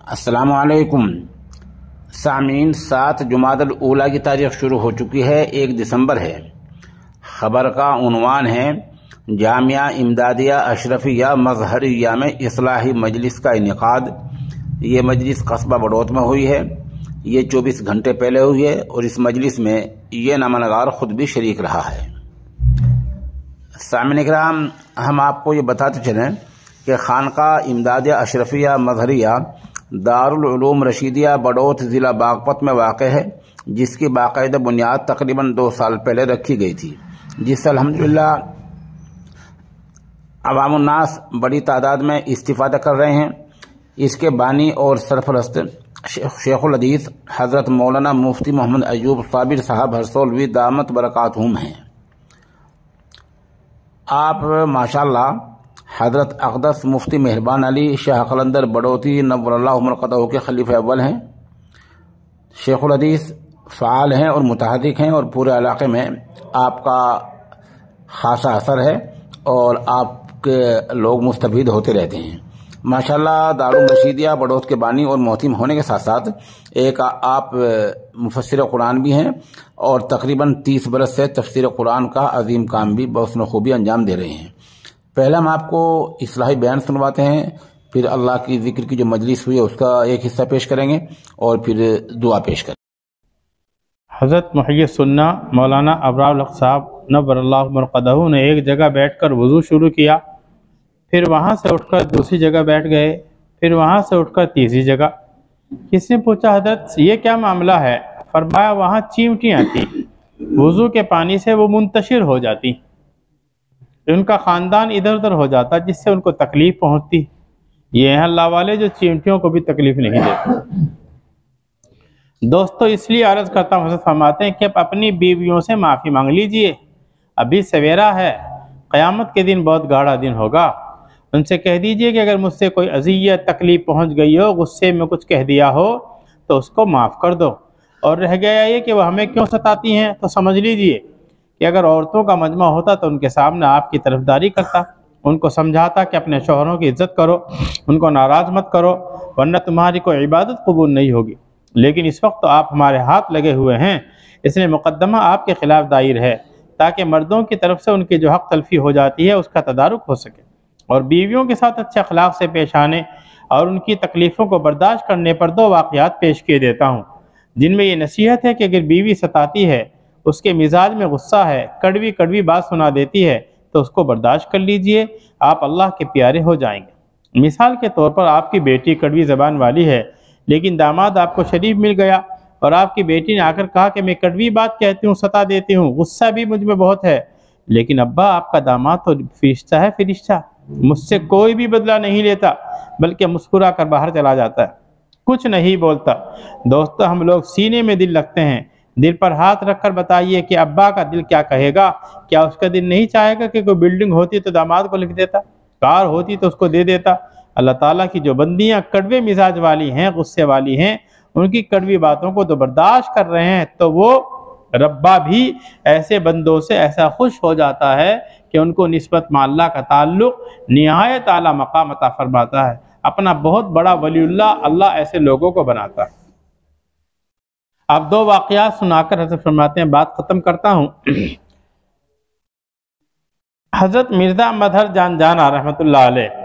अस्सलामु अलैकुम सामीन। 7 जुमादल ऊला की तारीख शुरू हो चुकी है, 1 दिसंबर है। खबर का उन्वान है जामिया इमदादिया अशरफिया मजहरिया में इस्लाही मजलिस का इनेकाद। ये मजलिस कस्बा बड़ौत में हुई है। ये 24 घंटे पहले हुई है और इस मजलिस में ये नामनगार खुद भी शरीक रहा है। सामीन इकराम, हम आपको ये बताते चलें कि खानका इमदादिया अशरफिया मजहरिया दारुल उलूम रशीदिया बड़ौत ज़िला बागपत में वाक़ है, जिसकी बाकायदा बुनियाद तकरीबन 2 साल पहले रखी गई थी, जिससे अल्हम्दुलिल्लाह अवामुन्नास बड़ी तादाद में इस्तिफ़ादा कर रहे हैं। इसके बानी और सरफरस्त शेखुल हदीस हज़रत मौलाना मुफ्ती मोहम्मद अयूब साबिर साहब हरसोलवी दामत बरकातहुम हैं। आप माशाअल्लाह हज़रत अक़दस मुफ्ती मेहरबान अली शाह कलंदर बड़ौती नव्वरल्लाहु मरक़दहू के खलीफा अव्वल हैं। शेखुल हदीस फ़ाल हैं और मुतहर्रिक हैं और पूरे इलाके में आपका खासा असर है और आपके लोग मुस्तफ़ीद होते रहते हैं। माशाअल्लाह दारुल रशीदिया बड़ौत के बानी और मोहतिम होने के साथ साथ एक आप मुफस्सिर कुरान भी हैं और तकरीबन 30 बरस से तफसीर कुरान का अजीम काम भी बहुत खूबी अंजाम दे रहे हैं। पहले हम आपको इस्लाही बयान सुनवाते हैं, फिर अल्लाह की जिक्र की जो मजलिस हुई है उसका एक हिस्सा पेश करेंगे और फिर दुआ पेश करेंगे। हज़रत मुहय्यिस सुन्ना मौलाना अबरार साहब नव्वरल्लाहु मरक़दहू ने एक जगह बैठकर वज़ू शुरू किया, फिर वहाँ से उठकर दूसरी जगह बैठ गए, फिर वहाँ से उठकर तीसरी जगह। किसी ने पूछा हज़रत ये क्या मामला है? फरमाया वहाँ चींटियाँ थी, वज़ू के पानी से वो मुंतशिर हो जाती, उनका ख़ानदान इधर उधर हो जाता, जिससे उनको तकलीफ़ पहुँचती। ये हैं अल्लाह वाले जो चींटियों को भी तकलीफ़ नहीं देते। दोस्तों, इसलिए अर्ज़ करता हूँ, हज़रत फरमाते हैं कि आप अपनी बीवियों से माफ़ी मांग लीजिए, अभी सवेरा है, क़यामत के दिन बहुत गाढ़ा दिन होगा। उनसे कह दीजिए कि अगर मुझसे कोई अज़ियत तकलीफ़ पहुँच गई हो, गुस्से में कुछ कह दिया हो तो उसको माफ़ कर दो। और रह गया ये कि वह हमें क्यों सताती हैं, तो समझ लीजिए कि अगर औरतों का मजमा होता तो उनके सामने आपकी तरफदारी करता, उनको समझाता कि अपने शौहरों की इज़्ज़त करो, उनको नाराज़ मत करो, वरना तुम्हारी कोई इबादत कबूल नहीं होगी। लेकिन इस वक्त तो आप हमारे हाथ लगे हुए हैं, इसलिए मुकद्दमा आपके ख़िलाफ़ दायर है, ताकि मर्दों की तरफ से उनकी जो हक़ तलफ़ी हो जाती है उसका तदारुक हो सके, और बीवियों के साथ अच्छे अखलाक से पेश आने और उनकी तकलीफ़ों को बर्दाश्त करने पर 2 वाक़यात पेश किए देता हूँ, जिनमें ये नसीहत है कि अगर बीवी सताती है, उसके मिजाज में गुस्सा है, कड़वी कड़वी बात सुना देती है, तो उसको बर्दाश्त कर लीजिए, आप अल्लाह के प्यारे हो जाएंगे। मिसाल के तौर पर आपकी बेटी कड़वी ज़बान वाली है, लेकिन दामाद आपको शरीफ मिल गया और आपकी बेटी ने आकर कहा कि मैं कड़वी बात कहती हूँ, सता देती हूँ, गुस्सा भी मुझ में बहुत है, लेकिन अब्बा आपका दामाद तो फरिश्ता है, फरिश्ता, मुझसे कोई भी बदला नहीं लेता, बल्कि मुस्कुरा कर बाहर चला जाता है, कुछ नहीं बोलता। दोस्तों, हम लोग सीने में दिल रखते हैं, दिल पर हाथ रखकर बताइए कि अब्बा का दिल क्या कहेगा? क्या उसका दिल नहीं चाहेगा कि कोई बिल्डिंग होती तो दामाद को लिख देता, कार होती तो उसको दे देता? अल्लाह ताला की जो बंदियां कड़वे मिजाज वाली हैं, गुस्से वाली हैं, उनकी कड़वी बातों को तो बर्दाश्त कर रहे हैं, तो वो रब्बा भी ऐसे बंदों से ऐसा खुश हो जाता है कि उनको निस्बत में अल्लाह का ताल्लुक निहायत आला मकाम अता फरमाता है। अपना बहुत बड़ा वलीउल्लाह अल्लाह ऐसे लोगों को बनाता है। अब 2 वाक़यात सुनाकर हज़रत फरमाते हैं, बात ख़त्म करता हूँ। हज़रत मिर्ज़ा मदहर जाना रहमतुल्लाह अलैह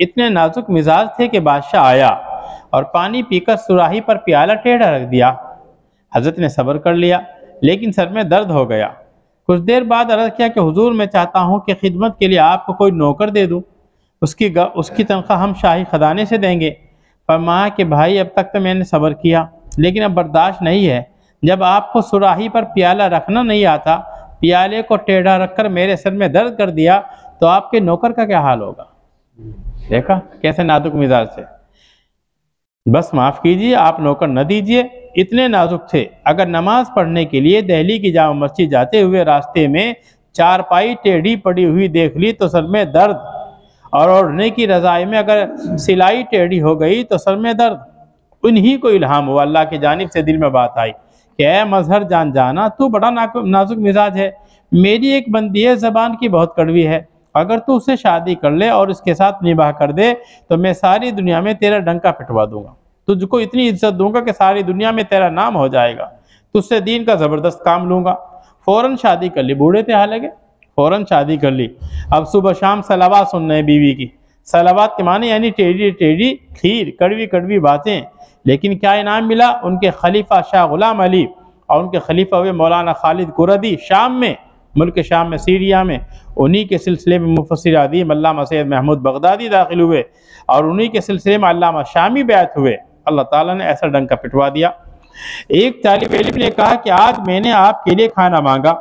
इतने नाजुक मिजाज थे कि बादशाह आया और पानी पीकर सुराही पर प्याला टेढ़ा रख दिया। हज़रत ने सब्र कर लिया, लेकिन सर में दर्द हो गया। कुछ देर बाद अर्ज़ किया कि हुजूर, मैं चाहता हूँ कि खिदमत के लिए आपको कोई नौकर दे दूँ, उसकी तनख्वाह हम शाही खजाने से देंगे। फरमाया कि भाई, अब तक तो मैंने सब्र किया, लेकिन अब बर्दाश्त नहीं है। जब आपको सुराही पर प्याला रखना नहीं आता, प्याले को टेढ़ा रखकर मेरे सर में दर्द कर दिया, तो आपके नौकर का क्या हाल होगा? देखा कैसे नाजुक मिजाज से। बस माफ़ कीजिए, आप नौकर न दीजिए, इतने नाजुक थे। अगर नमाज पढ़ने के लिए दिल्ली की जामा मस्जिद जाते हुए रास्ते में चारपाई टेढ़ी पड़ी हुई देख ली तो सर में दर्द, और ओढ़ने की रज़ाई में अगर सिलाई टेढ़ी हो गई तो सर में दर्द। उन्हीं को इल्हाम हुआ, अल्लाह की जानिब से दिल में बात आई कि ऐ मजहर जाना, तू बड़ा नाजुक मिजाज है, मेरी एक बंदी है ज़बान की बहुत कड़वी है, अगर तू उससे शादी कर ले और उसके साथ निबाह कर दे तो मैं सारी दुनिया में तेरा डंका पिटवा दूंगा। तुझको इतनी इज्जत दूंगा कि सारी दुनिया में तेरा नाम हो जाएगा, तुझसे दीन का ज़बरदस्त काम लूँगा। फ़ौरन शादी कर ली, बूढ़े थे हालांकि, फ़ौरन शादी कर ली। अब सुबह शाम सलावात सुन रहे हैं बीवी की। सलावात के माने यानी टेढ़ी टेढ़ी खीर, कड़वी कड़वी बातें। लेकिन क्या इनाम मिला? उनके खलीफा शाह गुलाम अली और उनके खलीफा हुए मौलाना खालिद कुरदी शाम में, मुल्क शाम में, सीरिया में, उन्हीं के सिलसिले में मुफस्सिर अज़ीम अल्लामा सैयद महमूद बगदादी दाखिल हुए और उन्हीं के सिलसिले में अल्लामा शामी बैत हुए। अल्लाह ताला ने ऐसा डंका पिटवा दिया। एक तालिब इल्म ने कहा कि आज मैंने आपके लिए खाना मांगा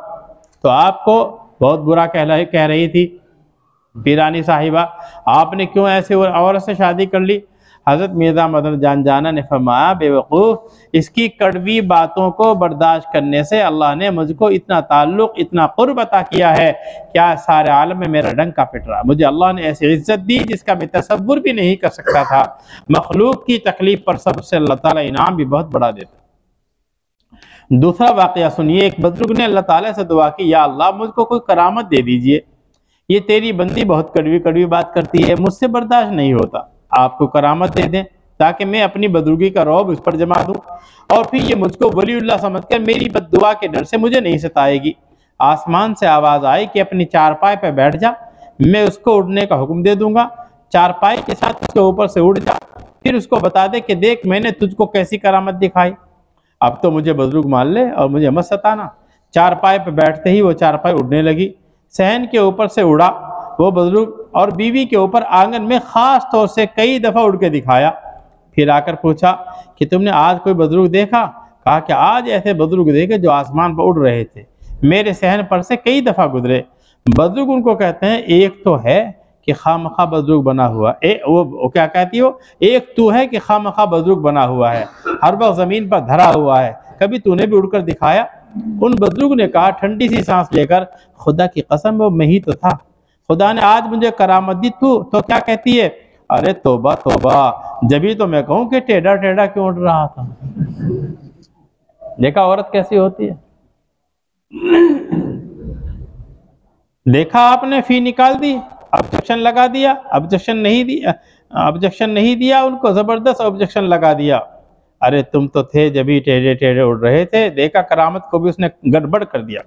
तो आपको बहुत बुरा कह रही थी पीरानी साहिबा, आपने क्यों ऐसे औरत से शादी कर ली? हज़रत मिर्ज़ा मदन जान जाना ने फरमाया, बेवकूफ़, इसकी कड़वी बातों को बर्दाश्त करने से अल्लाह ने मुझको इतना ताल्लुक़, इतना क़ुर्ब अता किया है, क्या सारे आलम में मेरा डंका पिट रहा। मुझे अल्लाह ने ऐसी इज़्ज़त दी जिसका मैं तसव्वुर भी नहीं कर सकता था। मखलूक की तकलीफ़ पर सबसे अल्लाह ताला इनाम भी बहुत बड़ा देता। दूसरा वाक़या सुनिए, एक बुजुर्ग ने अल्लाह ताला से दुआ की, या अल्लाह मुझको कोई करामत दे दीजिए, ये तेरी बंदी बहुत कड़वी कड़वी बात करती है, मुझसे बर्दाश्त नहीं होता, आपको करामत दे दें ताकि मैं अपनी बुजुर्गी का रौब उस पर जमा दूं और फिर ये मुझको वलीउल्लाह समझकर मेरी बद्दुआ के डर से मुझे नहीं सताएगी। आसमान से आवाज़ आई कि अपनी चारपाई पर बैठ जा, मैं उसको उड़ने का हुक्म दे दूंगा, चारपाई के साथ उसके ऊपर से उड़ जा, फिर उसको बता दे कि देख मैंने तुझको कैसी करामत दिखाई, अब तो मुझे बुजुर्ग मान ले और मुझे मत सताना। चारपाई पर बैठते ही वो चारपाई उड़ने लगी, सहन के ऊपर से उड़ा वो बुजुर्ग और बीवी के ऊपर आंगन में ख़ास तौर से कई दफ़ा उड़ के दिखाया। फिर आकर पूछा कि तुमने आज कोई बुजुर्ग देखा? कहा कि आज ऐसे बुजुर्ग देखे जो आसमान पर उड़ रहे थे, मेरे सहन पर से कई दफ़ा गुजरे। बुजुर्ग उनको कहते हैं, एक तो है कि खामखा बुजुर्ग बना हुआ, वो क्या कहती हो, एक तू है कि खामखा बुजुर्ग बना हुआ है, हर वक्त ज़मीन पर धरा हुआ है, कभी तूने भी उड़कर दिखाया? उन बुजुर्ग ने कहा ठंडी सी सांस लेकर, खुदा की कसम वो मैं ही तो था, खुदा ने आज मुझे करामत दी, तू तो क्या कहती है? अरे तोबा तोबा, जभी तो मैं कहूँ कि टेढ़ा टेढ़ा क्यों उड़ रहा था। देखा औरत कैसी होती है, देखा आपने, फी निकाल दी, ऑब्जेक्शन लगा दिया, ऑब्जेक्शन नहीं दिया उनको, जबरदस्त ऑब्जेक्शन लगा दिया। अरे तुम तो थे जभी टेढ़े टेढ़े उड़ रहे थे, देखा करामत को भी उसने गड़बड़ कर दिया।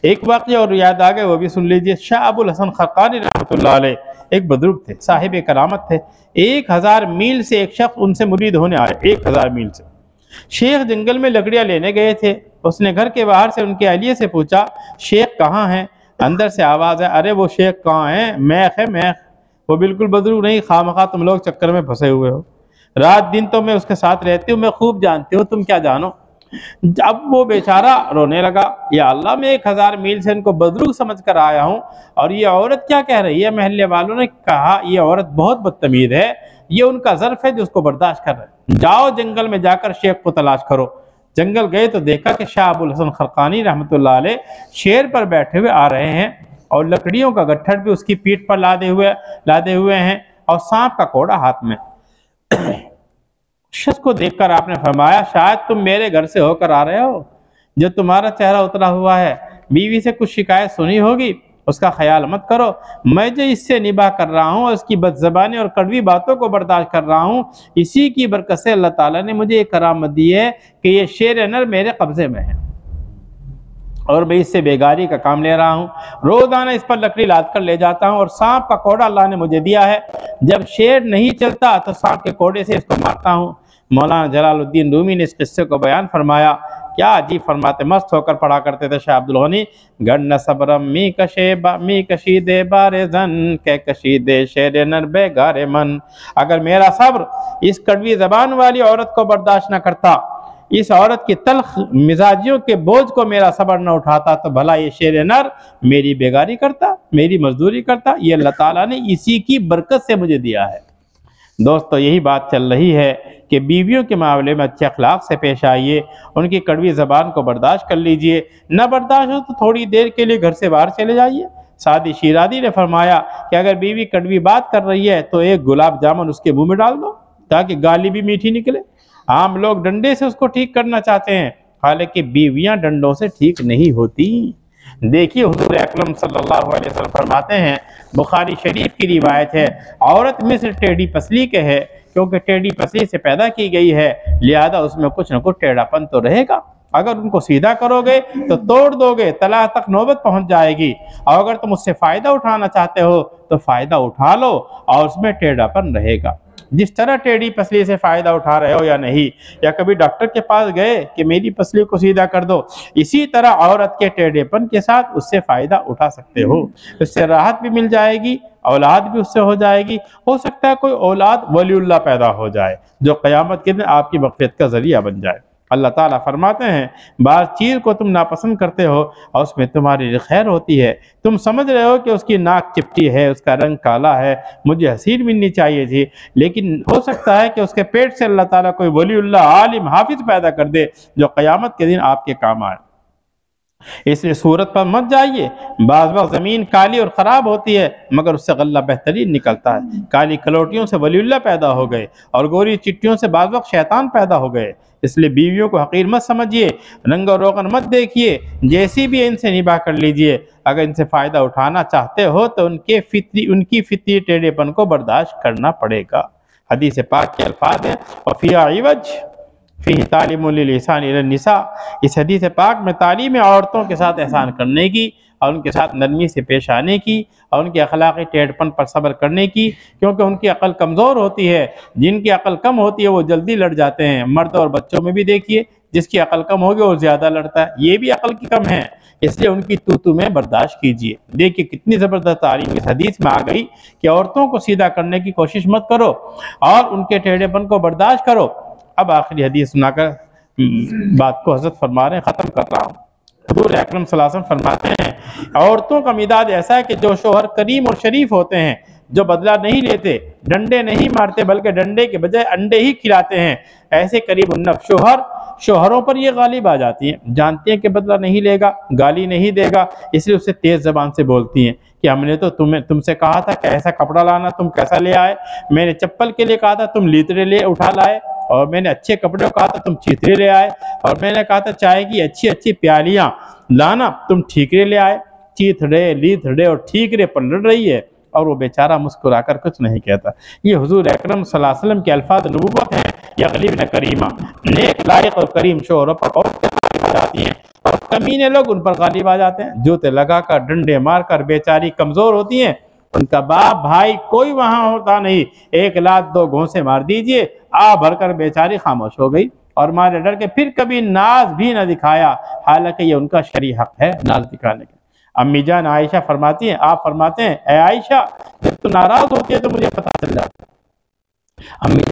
एक वाक़या और याद आ गया, वो भी सुन लीजिए। शाह अबुल हसन खक्कानी रहमतुल्लाह अलैह एक बुजुर्ग थे, साहिब करामत थे। 1000 मील से एक शख्स उनसे मुरीद होने आए, 1000 मील से। शेख जंगल में लकड़ियाँ लेने गए थे, उसने घर के बाहर से उनके अहलिये से पूछा, शेख कहाँ हैं? अंदर से आवाज़ है, अरे वो शेख कहाँ हैं, मैख है मैख, वो बिल्कुल बुजुर्ग नहीं, खामखा तुम लोग चक्कर में फंसे हुए हो, रात दिन तो मैं उसके साथ रहती हूँ, मैं खूब जानती हूँ, तुम क्या जानो। अब वो बेचारा रोने लगा, या अल्लाह मैं 1000 मील से इनको बुजुर्ग समझ कर आया हूँ और ये औरत क्या कह रही है। महल्ले वालों ने कहा ये औरत बहुत बदतमीज है, ये उनका ज़र्फ है जो उसको बर्दाश्त कर रहे हैं, जाओ जंगल में जाकर शेख को तलाश करो। जंगल गए तो देखा कि शाह अबुल हसन खक्कानी रहमतुल्लाह अलैह शेर पर बैठे हुए आ रहे हैं और लकड़ियों का गट्ठर भी उसकी पीठ पर लादे हुए हैं और सांप का कोड़ा हाथ में। शख्स को देखकर आपने फरमाया, शायद तुम मेरे घर से होकर आ रहे हो, जो तुम्हारा चेहरा उतरा हुआ है, बीवी से कुछ शिकायत सुनी होगी, उसका ख्याल मत करो, मैं जो इससे निभा कर रहा हूँ, उसकी बदज़बानी और कड़वी बातों को बर्दाश्त कर रहा हूँ, इसी की बरकत से अल्लाह ताला ने मुझे एक करामत दी है कि ये शेर नर मेरे कब्ज़े में है और मैं इससे बेगारी का काम ले रहा हूँ। रोज़ाना इस पर लकड़ी लाद कर ले जाता हूँ और सांप का कोड़ा अल्लाह ने मुझे दिया है, जब शेर नहीं चलता तो सांप के कोड़े से इसको मारता हूँ। मौलाना जलालुद्दीन रूमी ने इस किस्से को बयान फरमाया, क्या अजीब फरमाते, मस्त होकर पढ़ा करते थे शाह अब्दुल गनी। गन्न सबरम मी कशीदे बारे जन के कशीदे शेर नर बेगारे मन। अगर मेरा सब्र इस कड़वी जबान वाली औरत को बर्दाश्त न करता, इस औरत की तल्ख मिजाजियों के बोझ को मेरा सब्र न उठाता, तो भला ये शेर नर मेरी बेगारी करता, मेरी मजदूरी करता। ये अल्लाह ताला ने इसी की बरकत से मुझे दिया है। दोस्तों यही बात चल रही है कि बीवियों के मामले में अच्छे अखलाक से पेश आइए, उनकी कड़वी ज़बान को बर्दाश्त कर लीजिए, न बर्दाश्त हो तो थोड़ी देर के लिए घर से बाहर चले जाइए। सादी शिरादी ने फरमाया कि अगर बीवी कड़वी बात कर रही है तो एक गुलाब जामुन उसके मुंह में डाल दो ताकि गाली भी मीठी निकले। आम लोग डंडे से उसको ठीक करना चाहते हैं, हालांकि बीवियां डंडों से ठीक नहीं होती। देखिए हुजूर अकरम सल्लल्लाहु अलैहि वसल्लम फरमाते हैं, बुखारी शरीफ की रिवायत है, औरत मिस्र टेढ़ी पसली के है क्योंकि टेढ़ी पसली से पैदा की गई है, लिहाजा उसमें कुछ न कुछ टेढ़ापन तो रहेगा। अगर उनको सीधा करोगे तो तोड़ दोगे, तलाक तक नौबत पहुंच जाएगी। और अगर तुम उससे फ़ायदा उठाना चाहते हो तो फ़ायदा उठा लो और उसमें टेढ़ापन रहेगा। जिस तरह टेढ़ी पसली से फ़ायदा उठा रहे हो या नहीं, या कभी डॉक्टर के पास गए कि मेरी पसली को सीधा कर दो, इसी तरह औरत के टेढ़ेपन के साथ उससे फ़ायदा उठा सकते हो। उससे राहत भी मिल जाएगी, औलाद भी उससे हो जाएगी। हो सकता है कोई औलाद वलीउल्लाह पैदा हो जाए जो क़यामत के दिन आपकी मग़फ़िरत का ज़रिया बन जाए। अल्लाह ताला फरमाते हैं, बाज़ चीज़ को तुम नापसंद करते हो और उसमें तुम्हारी खैर होती है। तुम समझ रहे हो कि उसकी नाक चिपटी है, उसका रंग काला है, मुझे हसीन मिलनी चाहिए थी, लेकिन हो सकता है कि उसके पेट से अल्लाह ताला कोई वलीउल्लाह, आलिम, हाफिज पैदा कर दे जो क़यामत के दिन आपके काम आए। इसलिए सूरत पर मत जाइए। बाज़ वक्त ज़मीन काली और ख़राब होती है मगर उससे गल्ला बेहतरीन निकलता है। काली कलोटियों से वलीउल्लाह पैदा हो गए और गोरी चिट्टियों से बाज़ वक्त शैतान पैदा हो गए। इसलिए बीवियों को हकीर मत समझिए, रंग और रोगन मत देखिए, जैसी भी इनसे निभा कर लीजिए। अगर इनसे फ़ायदा उठाना चाहते हो तो उनकी फितरी टेढ़ेपन को बर्दाश्त करना पड़ेगा। हदीस पाक के अल्फाज हैं, वफ़िया इवज फ़ी तालीमुल लिसान इलन निसा। इस हदीस पाक में तालीम औरतों के साथ एहसान करने की और उनके साथ नरमी से पेश आने की और उनके अखलाक़ी टेढ़पन पर सब्र करने की, क्योंकि उनकी अकल कमज़ोर होती है। जिनकी अकल कम होती है वो जल्दी लड़ जाते हैं। मर्द और बच्चों में भी देखिए, जिसकी अकल कम होगी वो ज़्यादा लड़ता है। ये भी अकल की कम है, इसलिए उनकी तू में बर्दाश्त कीजिए। देखिए कितनी ज़बरदस्त तारीफ इस हदीस में आ गई कि औरतों को सीधा करने की कोशिश मत करो और उनके टेढ़ेपन को बर्दाश्त करो। अब आखिरी हदीस सुनाकर बात को हज़रत फरमा रहे हैं, ख़त्म कर रहा हूँ। हुज़ूर अकरम सल्लल्लाहु अलैहि वसल्लम फरमाते हैं, औरतों का मिजाज ऐसा है कि जो शोहर करीम और शरीफ होते हैं, जो बदला नहीं लेते, डंडे नहीं मारते बल्कि डंडे के बजाय अंडे ही खिलाते हैं, ऐसे करीब उन्नफ शोहर शोहरों पर ये गालिब आ जाती हैं। जानती हैं कि बदला नहीं लेगा, गाली नहीं देगा, इसलिए उससे तेज़ ज़बान से बोलती हैं कि हमने तो तुमसे कहा था कि ऐसा कपड़ा लाना, तुम कैसा ले आए। मैंने चप्पल के लिए कहा था, तुम लीतरे ले उठा लाए। और मैंने अच्छे कपड़े को कहा था, तुम चीथरे ले आए। और मैंने कहा था चाय की अच्छी अच्छी प्यालियाँ लाना, तुम ठीकरे ले आए। चीथड़े, लीथड़े और ठीकरे पर लड़ रही है और वो बेचारा मुस्कुराकर कुछ नहीं कहता। ये हुजूर अकरम सल्लल्लाहु अलैहि वसल्लम के अल्फाज नबूवत हैं। या गरीब न करीमा, नेक लायक और करीम शोहरों पर औरतें गालिब आ जाती हैं और कमीने लोग उन पर गालिब आ जाते हैं। जूते लगाकर, डंडे मारकर बेचारी कमज़ोर होती हैं। उनका बाप भाई कोई वहां होता नहीं, एक लात दो घोंसे मार दीजिए, आ भरकर बेचारी खामोश हो गई और मारे डर के फिर कभी नाज भी न दिखाया, हालांकि ये उनका शरई हक है नाज दिखाने का। अम्मी जान आयशा फरमाती हैं, आप फरमाते हैं, ए आयशा, जब तू नाराज होती है तो मुझे पता चल जाता है। अम्मी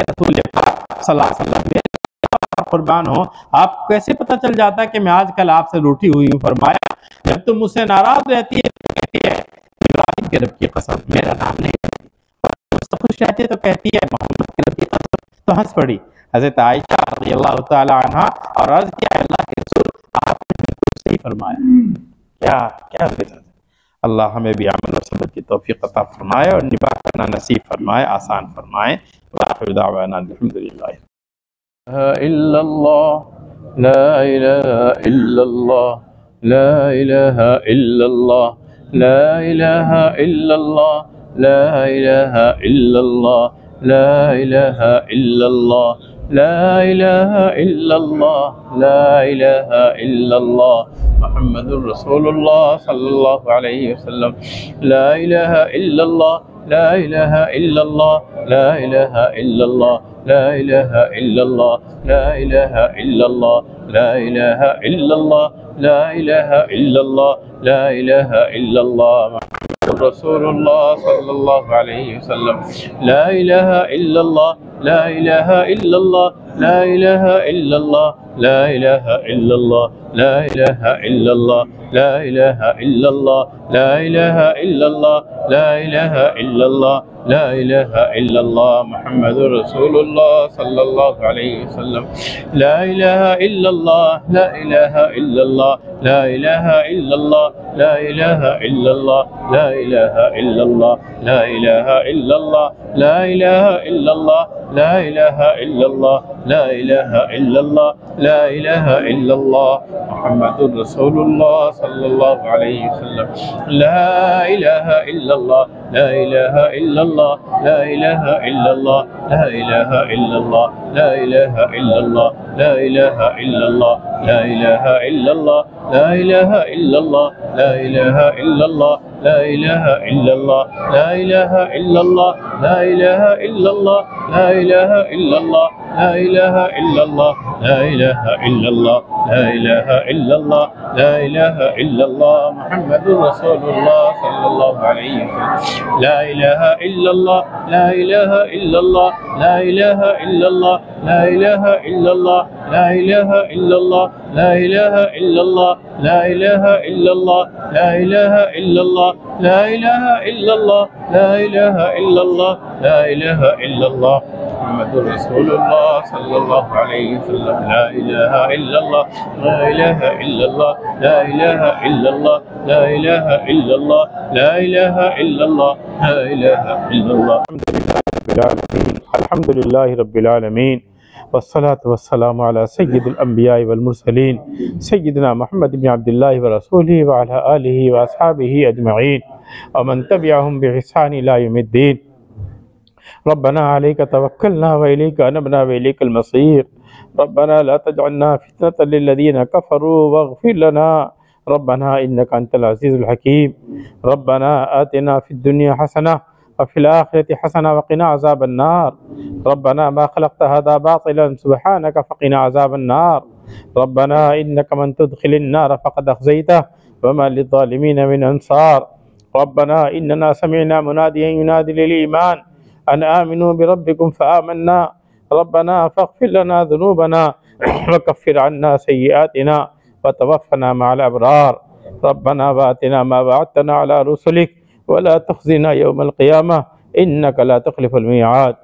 रसूल पाक सल्लल्लाहु अलैहि वसल्लम कुर्बान हो, आप कैसे पता चल जाता है कि मैं आजकल आपसे रूठी हुई हूँ। फरमाया, जब तुम मुझसे नाराज रहती है तो कहती है इब्राहिम के रब की कसम, मेरा नाम नहीं लेती, और खुश रहती है तो कहती है मोहम्मद के रब की कसम। तो हंस पड़ी हज़रत आयशा रज़ियल्लाहु ताला अन्हा और अर्ज़ किया, अल्लाह के रसूल, आपने बिल्कुल सही फरमाया। क्या अल्लाह हमें भी अमल और समझ की तौफीक अता फरमाए और निभा करना नसीब फरमाए, आसान फरमाए। वाखिर दावाना अल्हम्दुलिल्लाह। इल्लल्लाह ला इलाहा इल्लल्लाह ला इलाहा इल्लल्लाह ला इलाहा इल्लल्लाह ला इलाहा इल्लल्लाह ला इलाहा इल्लल्लाह ला इलाहा इल्लल्लाह ला इलाहा इल्लल्लाह मुहम्मदुर रसूलुल्लाह सल्लल्लाहु अलैहि वसल्लम। ला इलाहा इल्लल्लाह ला इलाहा इल्लल्लाह ला इलाहा इल्लल्लाह ला इलाहा इल्लल्लाह ला इलाहा इल्लल्लाह ला इलाहा इल्लल्लाह ला इलाहा इल्लल्लाह ला इलाहा इल्लल्लाह रसूलुल्लाह सल्लल्लाहु अलैहि वसल्लम। ला इलाहा इल्लल्लाह ला इलाहा इल्लल्लाह ला इलाहा इल्लल्लाह ला इलाहा इल्लल्लाह ला इलाहा इल्लल्लाह ला इलाहा इल्लल्लाह ला इलाहा इल्लल्लाह ला इलाहा इल्लल्लाह ला इलाहा इल्लल्लाह मुहम्मदुर रसूलुल्लाह सल्लल्लाहु अलैहि वसल्लम। ला इलाहा इल्लल्लाह ला इलाहा इल्लल्लाह ला इलाहा इल्लल्लाह ला इलाहा इल्लल्लाह ला इलाहा इल्लल्लाह ला इलाहा इल्लल्लाह, ला इलाहा इल्लल्लाह, ला इलाहा इल्लल्लाह, ला इलाहा इल्लल्लाह, ला इलाहा इल्लल्लाह मुहम्मदुर रसूलुल्लाह सल्लल्लाहु अलैहि वसल्लम, ला इलाहा इल्लल्लाह, ला इलाहा इल्लल्लाह, ला इलाहा इल्लल्लाह, ला इलाहा इल्लल्लाह, ला इलाहा इल्लल्लाह, ला इलाहा इल्लल्लाह, ला इलाहा इल्लल्लाह, ला इलाहा इल्लल्लाह, ला इलाहा इल्लल्लाह, ला इलाहा इल्लल्लाह, ला इलाहा इल्लल्लाह, ला इलाहा इल्लल्लाह, ला इलाहा इल्लल्लाह, ला इलाहा इल्लल्लाह, ला इलाहा इल्लल्लाह, ला इलाहा इल्लल्लाह, ला इलाहा इल्लल्लाह मुहम्मदुर रसूलुल्लाह सल्लल्लाहु अलैहि वसल्लम, ला इलाहा इल्लल्लाह, ला इलाहा इल्लल्लाह, ला इलाहा इल्लल्लाह, ला इलाहा इल्लल्लाह, ला इलाहा इल्लल्लाह, ला इलाहा इल्लल्लाह, ला इलाहा इल्लल्लाह, ला इलाहा इल्लल्लाह, ला इलाहा इल्लल्लाह, ला इलाहा इल्लल्लाह, ला इलाहा इल्लल्लाह मुहम्मदुर रसूलुल्लाह सल्लल्लाहु अलैहि वसल्लम, ला इलाहा इल्लल्लाह, ला इलाहा इल्लल्लाह, ला इलाहा इल्लल्लाह, ला इलाहा इल्लल्लाह, ला इलाहा इल्लल्लाह, ला इलाहा इल्लल्लाह। अल्हम्दुलिल्लाहि रब्बिल आलमीन वस्सलातु वस्सलामु अला सय्यिदिल अंबिया'i वल मुरसलीन सय्यिदिना मुहम्मद इब्न अब्दुल्लाह व रसूलिही व अला आलिहि व अस्हाबिही अजमईन व मन तबिअहुम बि ihसान इला यौमिद्दीन। रब्बना अलैका तवक्कलना व इलैका अनबना व इलैकल मसीर। रब्बना ला तजअलना फितनतल लिल्लज़ीना कफ़रू वग़फिर लना रब्बना इन्नका अंतल अज़ीज़ुल हकीम। रब्बना आतिना फिद दुनिया हसनह वफ़िल आखिरति हसनह वक़िना अज़ाबन्नार। रब्बना मा ख़लक़्त हाज़ा बातिलन सुब्हानक फ़क़िना अज़ाबन्नार। रब्बना इन्नका मन तुदख़िलिन नार फ़क़द अख़ज़यतह वमा लिज़्ज़ालिमीन मिन अंसार। रब्बना इन्नना समिअना मुनादियन युनादि लिल ईमान अन आमिनू बिरब्बिकुम फ़आमन्ना। रब्बना फ़ग़फ़िर लना ज़ुनूबना वकफ़िर अन्ना सय्यिआतिना वतवफ़्फ़ना मअल अबरार। रब्बना वआतिना मा वअदतना अला रुसुलिक वला तुख़ज़िना यौमल क़ियामह इन्नका ला तुख़्लिफ़ुल मिआद।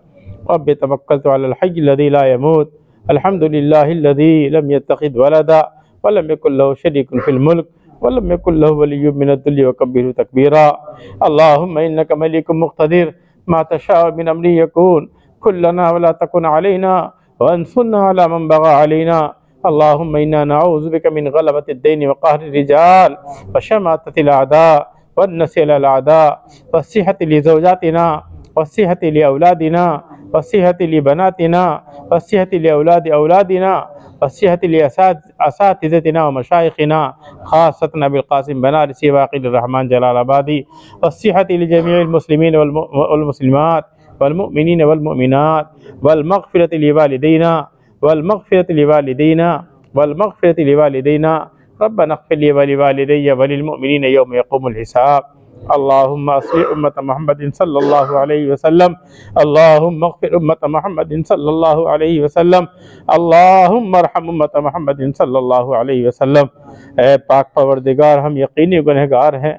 रब्बि तवक्कलतु अलल हय्यिल लज़ी ला यमूत अल्हम्दुलिल्लाहिल्लज़ी लम यत्तख़िज़ वलदा वलम यकुल लहु शरीकुन फ़िल मुल्क वलम यकुल लहु वलिय्युम मिनद्दुल्लि वकब्बिरहु तकबीरा। अल्लाहुम्मा इन्नका मलिकुम मुक़्तदिर मा तशाअ मिन अम्रि यकून कुन लना वला तकुन अलैना वअन्सुरना अला मन बग़ा अलैना। अल्लाहुम्मा इन्ना नऊज़ु बिका मिन ग़लबतिद दीन व क़हरिर रिजाल व शमाततिल अअदा वन्नस्रि अलल अअदा वस्सिहति लिज़ौजातिना वस्सिहति लिऔलादिना वस्सिहति लिबनातिना वस्सिहति लिऔलादि औलादिना वस्सिहति लिअसातिज़तिना व मशाइख़िना ख़ासतन अबिल क़ासिम बनारसी वाक़िदुर रहमान जलालाबादी वस्सिहति लिजमीइल मुस्लिमीन वल मुस्लिमात वल मुमिनीन वल मुमिनात वल मग़फ़िरति लिवालिदैना वल मग़फ़िरति लिवालिदैना वल मग़फ़िरति लिवालिदैना। रब्बना इग़फ़िर ली व लिवालिदैया व लिल मुमिनीन यौम यक़ूमुल हिसाब। अल्लाहुम्मा अस्लिह उम्मत मुहम्मदिन सल्लल्लाहु अलैहि वसल्लम। अल्लाहुम्मा इग़फ़िर उम्मत मुहम्मदिन सल्लल्लाहु अलैहि वसल्लम। अल्लाहुम्मा अरहम उम्मत मुहम्मदिन सल्लल्लाहु अलैहि वसल्लम। ऐ पाक परवरदिगार, हम यकीनी गुनहगार हैं,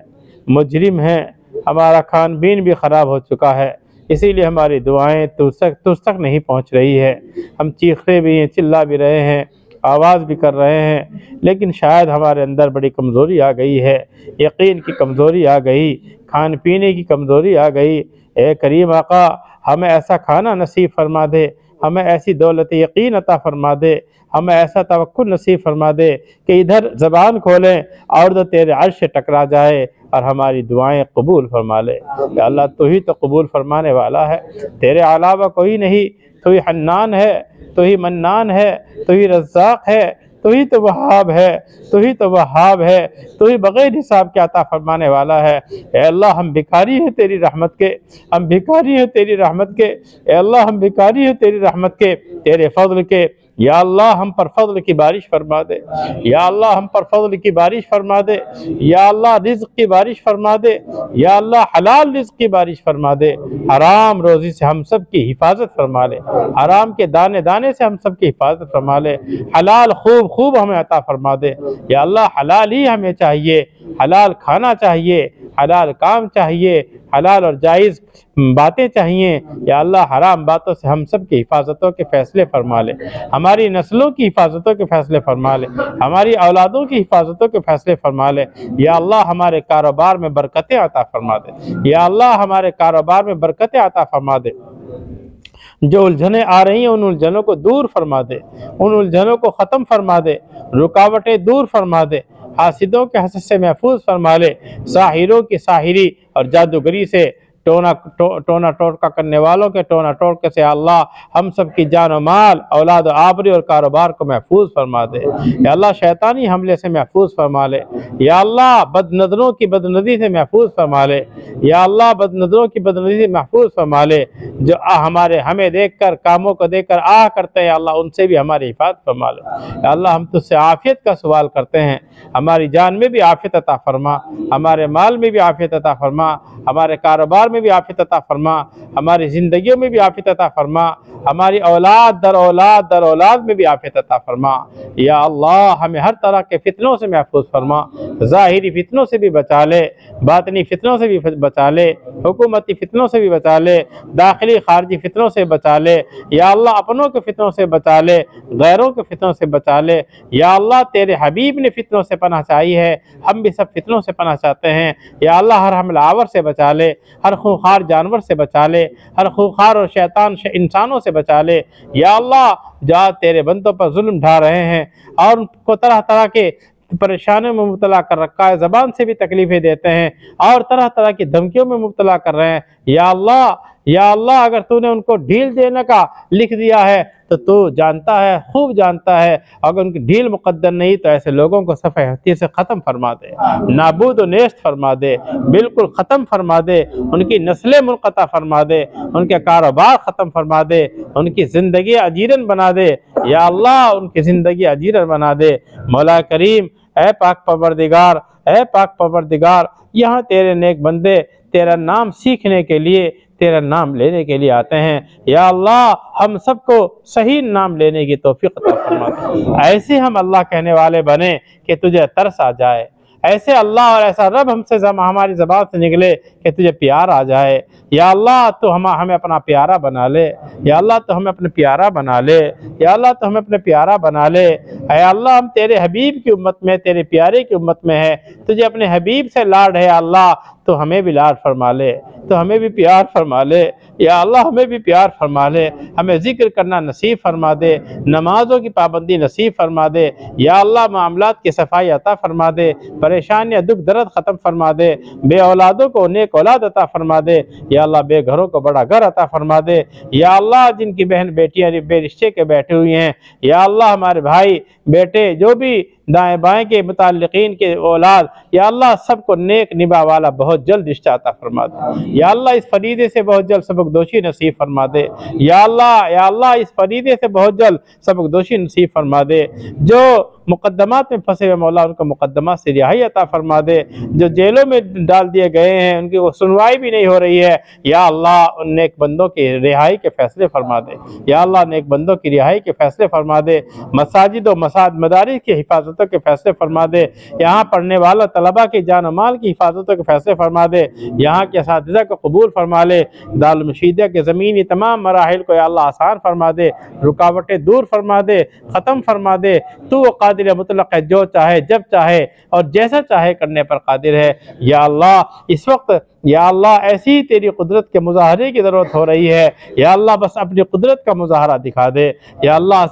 मुजरिम हैं, हमारा खान पीन भी ख़राब हो चुका है, इसीलिए हमारी दुआएं तुझ तक नहीं पहुंच रही है। हम चीख रहे भी हैं, चिल्ला भी रहे हैं, आवाज़ भी कर रहे हैं, लेकिन शायद हमारे अंदर बड़ी कमज़ोरी आ गई है, यकीन की कमज़ोरी आ गई, खान पीने की कमज़ोरी आ गई। ए करीम आका, हमें ऐसा खाना नसीब फरमा दे, हमें ऐसी दौलत यकीन अता फरमा दे, हमें ऐसा तवक्कुल नसीब फरमा दे कि इधर ज़बान खोलें और तो तेरे अर्श से टकरा जाए और हमारी दुआएं कबूल फरमा ले। या अल्लाह, तू ही तो कबूल फरमाने वाला है, तेरे अलावा कोई नहीं। तू ही हन्नान है, तू ही मन्नान है, तू ही रज़्ज़ाक़ है, तू ही तो वहाब है, तू ही तो वहाब है, तू ही बग़ैर हिसाब के अता फरमाने वाला है। ए अल्लाह, हम भिखारी हैं तेरी रहमत के, हम भिखारी हैं तेरी रहमत के। ए अल्लाह, हम भिखारी हैं तेरी रहमत के, तेरे फज़ल के। या अल्लाह, हम पर फज़ल की बारिश फरमा दे। या अल्लाह, हम पर फज़ल की बारिश फरमा दे। या अल्लाह, रिज़्क़ की बारिश फरमा दे। या अल्लाह, हलाल रिज़्क़ की बारिश फरमा दे। हराम रोज़ी से हम सब की हिफाजत फरमा ले, हराम के दाने दाने से हम सब की हिफाजत फरमा ले। हलाल खूब खूब हमें अता फरमा दे। या अल्लाह, हलाल ही हमें चाहिए, हलाल खाना चाहिए, हलाल काम चाहिए, हलाल और जायज़ बातें चाहिए। या अल्लाह हराम बातों से हम सब की हिफाजतों के फ़ैसले फरमा ले, हमारी नस्लों की हिफाजतों के फ़ैसले फरमा ले, हमारी औलादों की हिफाजतों के फ़ैसले फरमा ले। या अल्लाह हमारे कारोबार में बरकतें अता फरमा दे। या अल्लाह हमारे कारोबार में बरकतें अता फरमा दे। जो उलझनें आ रही हैं उन उलझनों को दूर फरमा दे, उन उलझनों को ख़त्म फरमा दे, रुकावटें दूर फरमा दे, हासिदों के हसद से महफूज फरमा ले, साहिरों की साहिरी और जादूगरी से टोना टोटका करने वालों के टोना टोटके से अल्लाह हम सब की जान और माल, औलाद और आबरी और कारोबार को महफूज फरमा दे। या अल्लाह शैतानी हमले से महफूज फरमा ले। या अल्लाह बदनज़रों की बदनज़री से महफूज फरमा ले। या अल्लाह बदनज़रों की बदनज़री से महफूज फरमा ले। जो हमें देख कर कामों को देख कर आह करते हैं अल्लाह उनसे भी हमारी हिफाजत फरमा ले। या अल्लाह हम तुझसे आफ़ियत का सवाल करते हैं, हमारी जान में भी आफ़ियत अता फरमा, हमारे माल में भी आफ़ियत अता फरमा, हमारे कारोबार में भी आफ़ियत अता फरमा, हमारी ज़िंदगियों में भी आफ़ियत अता फरमा, हमारी औलाद दर औलाद में भी आफ़ियत अता फरमा। या अल्लाह हमें हर तरह के फितनों से महफूज फरमा, ज़ाहिरी फितनों से भी बचा ले, बातनी फितनों से भी बचा ले, हुकूमती फितनों से भी बचा ले, दाखिली खारजी फितनों से बचा ले। या अल्लाह अपनों के फितनों से बचा ले, गैरों के फितनों से बचा ले। या अल्लाह तेरे हबीब ने फितनों से पनाह चाहिए है, हम भी सब फितनों से पनाह चाहते हैं। या अल्लाह हर हमलावर से बचा ले, हर खूंखार जानवर से बचा ले, हर खूंखार और शैतान इंसानों से बचा ले। या अल्लाह जा तेरे बंदों पर जुल्म ढा रहे हैं और उनको तरह तरह के परेशानियों में मुब्तला कर रखा है, ज़बान से भी तकलीफ़ें देते हैं और तरह तरह की धमकियों में मुब्तला कर रहे हैं। या अल्लाह अगर तूने उनको ढील देने का लिख दिया है तो तू जानता है, खूब जानता है। अगर उनकी ढील मुक़द्दर नहीं तो ऐसे लोगों को सफ़े हस्ती से ख़त्म फरमा दे, नाबूद व नेस्त फरमा दे, बिल्कुल ख़त्म फरमा दे, उनकी नस्लें मुनक़ता फरमा दे, उनके कारोबार ख़त्म फरमा दे, उनकी ज़िंदगी अजीरन बना दे। या अल्लाह उनकी ज़िंदगी अजीरन बना दे। मौला करीम ऐ पाक परवरदिगार, ऐ पाक परवरदिगार, यहाँ तेरे नेक बंदे तेरा नाम सीखने के लिए, तेरा नाम लेने के लिए आते हैं। या अल्लाह हम सबको सही नाम लेने की तौफीक अता फरमा दे। ऐसे हम अल्लाह कहने वाले बने कि तुझे तरस आ जाए, ऐसे अल्लाह और ऐसा रब हमसे हमारी ज़बान से निकले कि तुझे प्यार आ जाए। या अल्लाह तो हमें अपना प्यारा बना ले। या अल्लाह तो हमें अपने प्यारा बना ले। या अल्लाह तो हमें अपने प्यारा बना ले। ऐ अल्लाह हम तेरे हबीब की उम्मत में, तेरे प्यारे की उम्मत में है, तुझे अपने हबीब से लाड है। अल्लाह तो हमें भी लाड फरमा ले, तो हमें भी प्यार फरमा ले। या अल्लाह हमें भी प्यार फरमा ले, हमें ज़िक्र करना नसीब फरमा दे, नमाज़ों की पाबंदी नसीब फरमा दे। या अल्लाह मामलात की सफाई अता फरमा दे, परेशानियाँ दुख दर्द ख़त्म फरमा दे, बे औलादों को नेक औलाद अता फरमा दे। या अल्लाह बेघरों को बड़ा घर अता फरमा दे। या अल्लाह जिनकी बहन बेटियाँ बेरिश्ते के बैठे हुई हैं, या अल्लाह हमारे भाई बेटे जो भी दाएँ बाएँ के मुताल्लिकीन के औलाद, या अल्लाह सबको नेक निभा वाला बहुत जल्द रिश्ता अता फरमा दे। या अल्लाह इस फरीदे से बहुत जल्द सबकदोशी नसीब फरमा दे। या अल्लाह इस फरीदे से बहुत जल्द सबकदोशी नसीब फरमा दे। जो मुकद्दमात में फंसे हुए मौला उनको मुकद्दमात से रिहाई अता फरमा दे। जो जेलों में डाल दिए गए हैं उनकी वो सुनवाई भी नहीं हो रही है, या अल्लाह उन नेक बंदों की रिहाई के फैसले फरमा दे। या अल्लाह नेक बंदों की रिहाई के फैसले फरमा दे। मसाजिद व मदारिस की हिफाजतों के फैसले फरमा दे। यहाँ पढ़ने वाला तलबा की जान और माल की हिफाजतों के फैसले फरमा दे। यहाँ के असातिज़ा को कबूल फरमा ले। दारुल मुशीदिया के ज़मीनी तमाम मराहिल को या अल्लाह आसान फरमा दे, रुकावटें दूर फरमा दे, ख़त्म फरमा दे। तू कादिर मुतलक है, जो चाहे जब चाहे और जैसा चाहे करने पर कादिर है। या अल्लाह इस वक्त या अल्लाह ऐसी तेरी कुदरत के मुजाहरे की ज़रूरत हो रही है। या अल्लाह बस अपनी कुदरत का मुजाहरा दिखा दे। या अल्लाह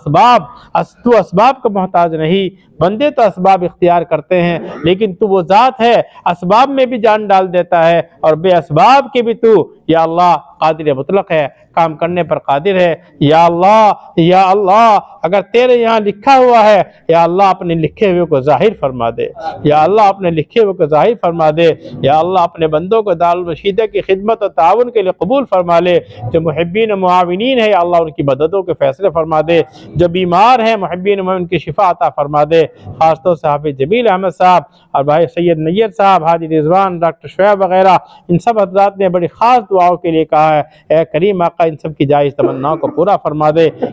तू असबाब का मोहताज नहीं, बंदे तो असबाब इख्तियार करते हैं, लेकिन तू वो ज़ात है असबाब में भी जान डाल देता है और बेअसबाब के भी तू या अल्लाह कादिर मुतलक है, काम करने पर कादिर है। या अल्लाह अगर तेरे यहाँ लिखा हुआ है, या अल्लाह अपने लिखे हुए को जाहिर फरमा दे। या अल्लाह अपने लिखे हुए को जाहिर फरमा दे। या अल्लाह अपने बंदों को दारुल मुशीदिया की खिदमत और ताउन के लिए कबूल फरमा ले। जो मुहिब्बीन मुआविनीन है, या अल्लाह उनकी मददों के फैसले फरमा दे। जो बीमार हैं मुहिब्बीन उनकी शिफा अता फरमा दे। खासतौर से हाफिज जमील अहमद साहब और भाई सैयद नैयर साहब, हाजी रिजवान, डॉक्टर शुएब वगैरह, इन सब हज़रात ने बड़ी ख़ास दुआओं के लिए कहा है। ए करीम आका इन सब की जायज़ तमन्नाओं को पूरा फरमा दे,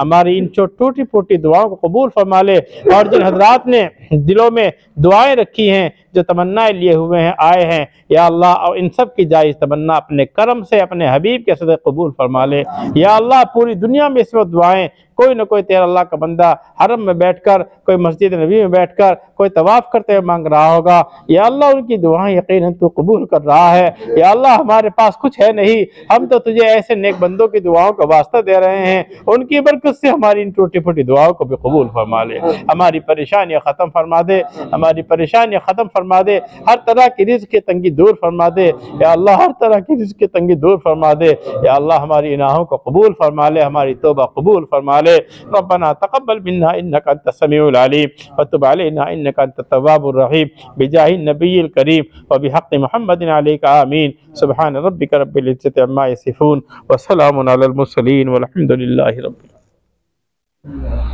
हमारी इन टूटी फूटी दुआओं को कबूल फरमा ले। और जिन हज़रात ने दिलों में दुआएं रखी हैं, जो जो तमन्नाएं लिए हुए हैं आए हैं, या अल्लाह और इन सब की जायज़ तमन्ना अपने करम से अपने हबीब के सदक़े कबूल फरमा ले। या अल्लाह पूरी दुनिया में इस वक्त दुआएं कोई न कोई तेरा अल्लाह का बंदा हरम में बैठकर, कोई मस्जिद नबी में बैठकर, कोई तवाफ़ करते हुए मांग रहा होगा। या अल्लाह उनकी दुआएं यकीनन तू कबूल कर रहा है। या अल्लाह हमारे पास कुछ है नहीं, हम तो तुझे ऐसे नेक बंदों की दुआओं का वास्ता दे रहे हैं, उनकी बरकत से हमारी इन टूटी फूटी दुआओं को भी कबूल फरमा ले। हमारी परेशानियाँ ख़त्म फरमा दे, हमारी परेशानियाँ ख़त्म फरमा दे, हर तरह की रिज़्क़ की तंगी दूर फरमा दे। या अल्लाह हर तरह की रिज़्क़ की तंगी दूर फरमा दे। या अल्लाह हमारी इनाहों को कबूल फरमा ले, हमारी तौबा कबूल फरमा ले। रब्बना तक़ब्बल मिन्ना इन्नका अंतस समीउल अलीम व तुब अलैना इन्नका अंतत तव्वाबुर रहीम बिजाहि नबिय्यिल करीम व बिहक़्क़ि मुहम्मदिन अलैका आमीन। सुब्हान रब्बिका रब्बिल इज़्ज़ति अम्मा यसिफून व सलामुन अलल मुरसलीन वल्हम्दुलिल्लाहि रब्बिल आलमीन।